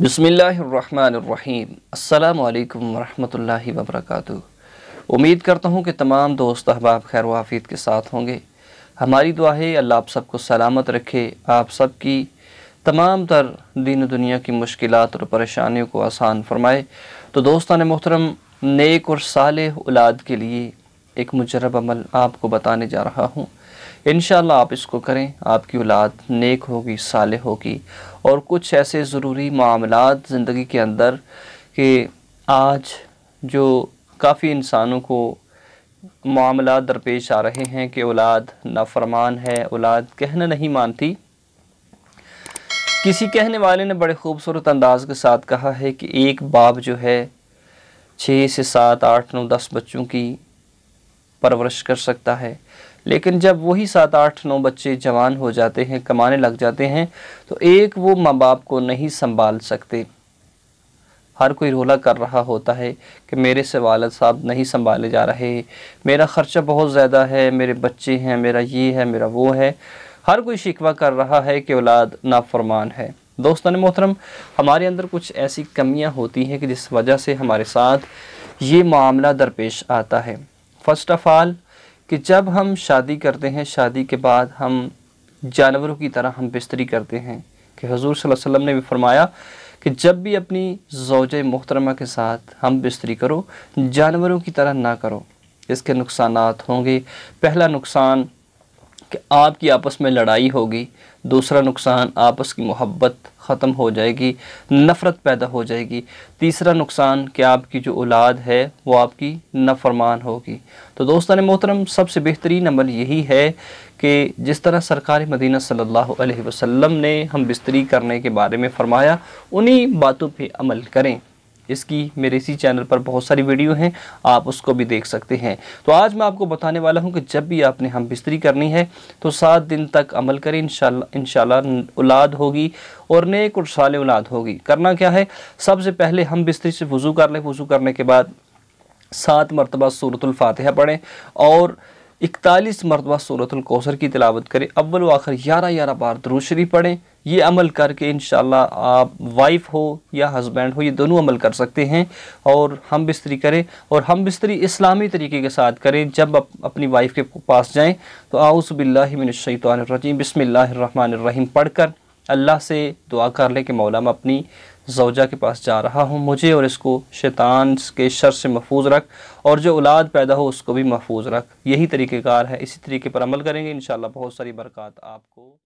बिस्मिल्लाहिर्रहमानिर्रहीम। अस्सलामु अलैकुम वरहमतुल्लाहि वबरकातुहू। उम्मीद करता हूँ कि तमाम दोस्त अहबाब खैर वाफियत के साथ होंगे। हमारी दुआ है अल्लाह आप सबको सलामत रखे, आप सब की तमाम तर दीन दुनिया की मुश्किलात और परेशानियों को आसान फरमाए। तो दोस्तान मोहतरम, नेक और सालेह औलाद के लिए एक मुजरब अमल आपको बताने जा रहा हूँ। इंशाअल्लाह आप इसको करें, आपकी औलाद नेक होगी, सालेह होगी। और कुछ ऐसे ज़रूरी मामलात ज़िंदगी के अंदर कि आज जो काफ़ी इंसानों को मामलात दरपेश आ रहे हैं कि औलाद नाफरमान है, औलाद कहना नहीं मानती। किसी कहने वाले ने बड़े खूबसूरत अंदाज के साथ कहा है कि एक बाप जो है 6 से 7, 8, 9, 10 बच्चों की परवरिश कर सकता है, लेकिन जब वही 7, 8, 9 बच्चे जवान हो जाते हैं, कमाने लग जाते हैं, तो एक वो माँ बाप को नहीं संभाल सकते। हर कोई रोला कर रहा होता है कि मेरे से वालिद साहब नहीं संभाले जा रहे, मेरा ख़र्चा बहुत ज़्यादा है, मेरे बच्चे हैं, मेरा ये है, मेरा वो है। हर कोई शिकवा कर रहा है कि औलाद नाफरमान है। दोस्तों मोहतरम, हमारे अंदर कुछ ऐसी कमियां होती हैं कि जिस वजह से हमारे साथ ये मामला दरपेश आता है। फ़र्स्ट ऑफ़ ऑल कि जब हम शादी करते हैं, शादी के बाद हम जानवरों की तरह हम बिस्तरी करते हैं कि हुज़ूर सल्लल्लाहु अलैहि वसल्लम ने भी फरमाया कि जब भी अपनी ज़ौजे मोहतरमा के साथ हम बिस्तरी करो, जानवरों की तरह ना करो। इसके नुकसानात होंगे। पहला नुकसान कि आपकी आपस में लड़ाई होगी। दूसरा नुकसान, आपस की मोहब्बत ख़त्म हो जाएगी, नफ़रत पैदा हो जाएगी। तीसरा नुकसान कि आपकी जो औलाद है वो आपकी नाफरमान होगी। तो दोस्तों मोहतरम, सबसे बेहतरीन अमल यही है कि जिस तरह सरकार मदीना सल्लल्लाहु अलैहि वसल्लम ने हम बिस्तरी करने के बारे में फ़रमाया, उन्हीं बातों पे अमल करें। इसकी मेरे इसी चैनल पर बहुत सारी वीडियो हैं, आप उसको भी देख सकते हैं। तो आज मैं आपको बताने वाला हूं कि जब भी आपने हम बिस्तरी करनी है तो 7 दिन तक अमल करें। इंशाल्लाह औलाद होगी और नेक और सालेह औलाद होगी। करना क्या है, सबसे पहले हम बिस्तरी से वज़ू कर लें। वज़ू करने के बाद 7 मरतबा सूरतुल फातिहा पढ़ें और 41 मरतबा सूरतुल कौसर की तिलावत करें। अव्वल व आखिर 11 बार दुरूद शरीफ पढ़ें। ये अमल करके इंशाल्लाह आप वाइफ हो या हस्बैंड हो, ये दोनों अमल कर सकते हैं और हम बिस्तरी करें। और हम बिस्तरी इस्लामी तरीके के साथ करें। जब अपनी वाइफ के पास जाएं तो आऊज़ु बिल्लाहि मिनश शैतानिर रजीम बिस्मिल्लाहिर्रहमानिर्रहीम पढ़कर अल्लाह से दुआ कर लें कि मौला मैं अपनी ज़ौजा के पास जा रहा हूँ, मुझे और इसको शैतान के शर से महफूज रख और जो औलाद पैदा हो उसको भी महफूज रख। यही तरीक़ेकार है। इसी तरीके पर अमल करेंगे, इंशाल्लाह बहुत सारी बरक़ात आपको